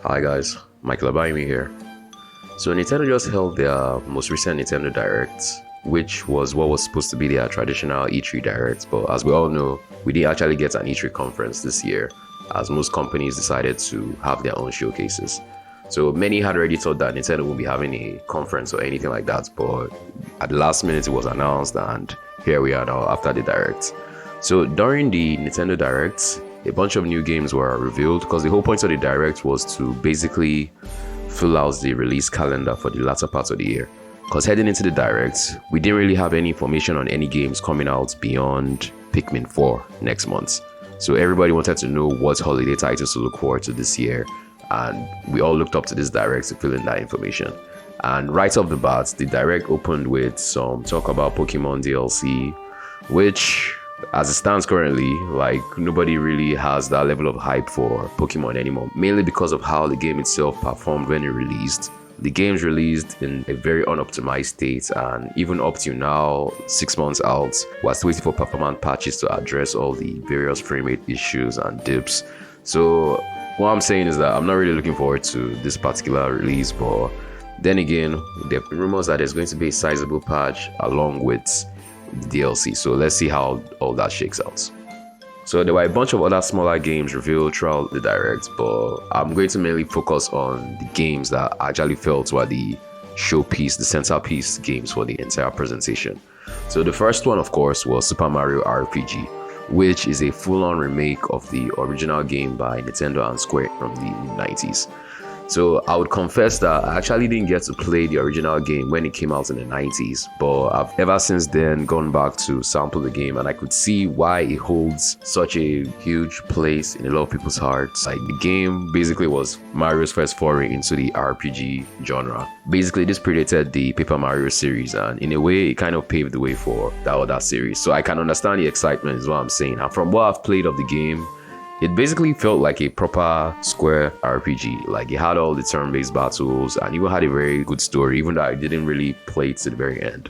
Hi guys, Michael Abayimi here. So Nintendo just held their most recent Nintendo Direct, which was what was supposed to be their traditional E3 Direct, but as we all know, we didn't actually get an E3 conference this year, as most companies decided to have their own showcases. So many had already thought that Nintendo won't be having a conference or anything like that, but at the last minute it was announced, and here we are now after the Direct. So during the Nintendo Direct, a bunch of new games were revealed because the whole point of the Direct was to basically fill out the release calendar for the latter part of the year. Because heading into the Direct, we didn't really have any information on any games coming out beyond Pikmin 4 next month. So everybody wanted to know what holiday titles to look forward to this year, and we all looked up to this Direct to fill in that information. And right off the bat, the Direct opened with some talk about Pokemon DLC, which, as it stands currently, like, nobody really has that level of hype for Pokemon anymore, mainly because of how the game itself performed when it released. The game's released in a very unoptimized state, and even up to now, 6 months out, we're still waiting for performance patches to address all the various frame rate issues and dips. So what I'm saying is that I'm not really looking forward to this particular release, but then again, there are rumors that there's going to be a sizable patch along with DLC, so let's see how all that shakes out. So there were a bunch of other smaller games revealed throughout the Direct, but I'm going to mainly focus on the games that I actually felt were the showpiece, the centerpiece games for the entire presentation. So the first one, of course, was Super Mario RPG, which is a full-on remake of the original game by Nintendo and Square from the 90s. So I would confess that I actually didn't get to play the original game when it came out in the 90s, but I've ever since then gone back to sample the game, and I could see why it holds such a huge place in a lot of people's hearts. Like, the game basically was Mario's first foray into the RPG genre. Basically, this predated the Paper Mario series, and in a way, it kind of paved the way for that other series. So I can understand the excitement is what I'm saying. And from what I've played of the game, it basically felt like a proper Square RPG. Like, it had all the turn-based battles and even had a very good story, even though I didn't really play it to the very end.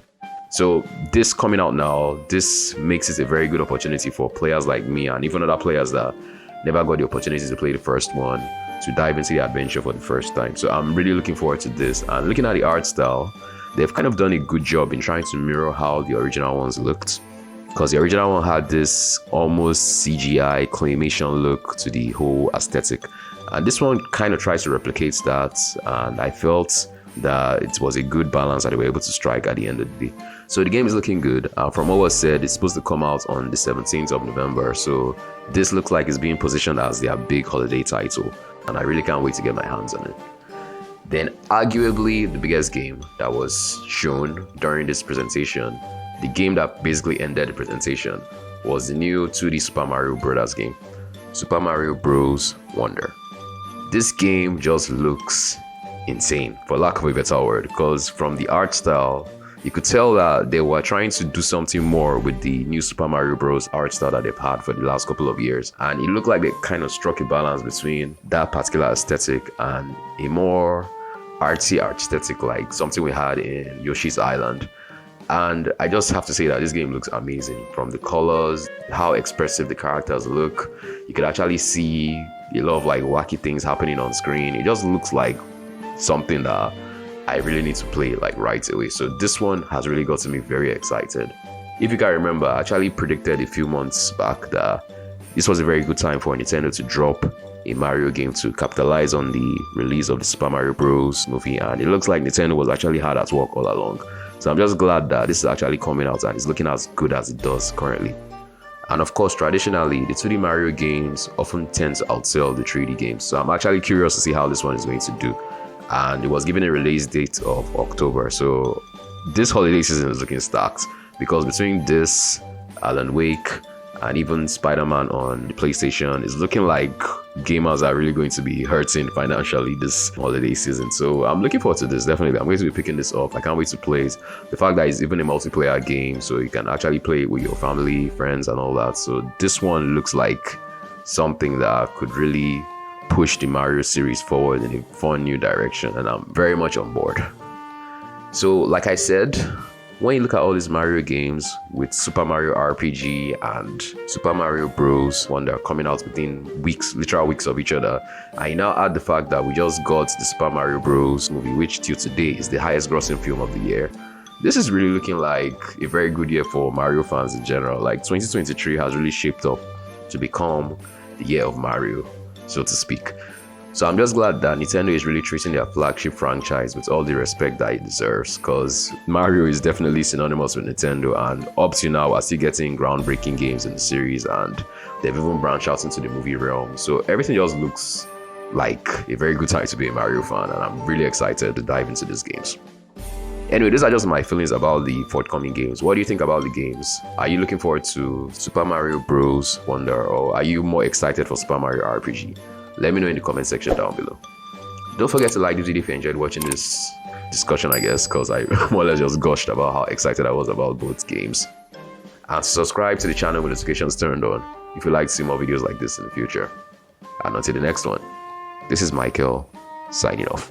So this coming out now, this makes it a very good opportunity for players like me and even other players that never got the opportunity to play the first one to dive into the adventure for the first time. So I'm really looking forward to this. And looking at the art style, they've kind of done a good job in trying to mirror how the original ones looked, because the original one had this almost CGI claymation look to the whole aesthetic, and this one kind of tries to replicate that, and I felt that it was a good balance that they were able to strike at the end of the day. So the game is looking good. From what was said, it's supposed to come out on the 17th of November, so this looks like it's being positioned as their big holiday title, and I really can't wait to get my hands on it. Then arguably the biggest game that was shown during this presentation, the game that basically ended the presentation, was the new 2D Super Mario Bros. Game, Super Mario Bros. Wonder. This game just looks insane, for lack of a better word, because from the art style, you could tell that they were trying to do something more with the new Super Mario Bros. Art style that they've had for the last couple of years. And it looked like they kind of struck a balance between that particular aesthetic and a more artsy aesthetic, like something we had in Yoshi's Island. And I just have to say that this game looks amazing, from the colors, how expressive the characters look. You could actually see a lot of like wacky things happening on screen. It just looks like something that I really need to play like right away. So this one has really gotten me very excited. If you can remember, I actually predicted a few months back that this was a very good time for Nintendo to drop a Mario game to capitalize on the release of the Super Mario Bros. Movie, and it looks like Nintendo was actually hard at work all along. So I'm just glad that this is actually coming out and it's looking as good as it does currently. And of course, traditionally, the 2D Mario games often tend to outsell the 3D games. So I'm actually curious to see how this one is going to do. And it was given a release date of October. So this holiday season is looking stacked, because between this, Alan Wake, and even Spider-Man on the PlayStation, it's looking like gamers are really going to be hurting financially this holiday season. So I'm looking forward to this, definitely. I'm going to be picking this up. I can't wait to play it. The fact that it's even a multiplayer game, so you can actually play it with your family, friends, and all that. So this one looks like something that could really push the Mario series forward in a fun new direction, and I'm very much on board. So like I said, when you look at all these Mario games with Super Mario RPG and Super Mario Bros. Wonder coming out within weeks, literal weeks of each other, I now add the fact that we just got the Super Mario Bros. Movie, which till today is the highest grossing film of the year. This is really looking like a very good year for Mario fans in general. Like 2023 has really shaped up to become the year of Mario, so to speak. So I'm just glad that Nintendo is really treating their flagship franchise with all the respect that it deserves, because Mario is definitely synonymous with Nintendo, and up to now we're still getting groundbreaking games in the series, and they've even branched out into the movie realm. So everything just looks like a very good time to be a Mario fan, and I'm really excited to dive into these games. Anyway, these are just my feelings about the forthcoming games. What do you think about the games? Are you looking forward to Super Mario Bros. Wonder, or are you more excited for Super Mario RPG? Let me know in the comment section down below. Don't forget to like this video if you enjoyed watching this discussion, I guess, because I more or less just gushed about how excited I was about both games. And subscribe to the channel with notifications turned on if you'd like to see more videos like this in the future. And until the next one, this is Michael, signing off.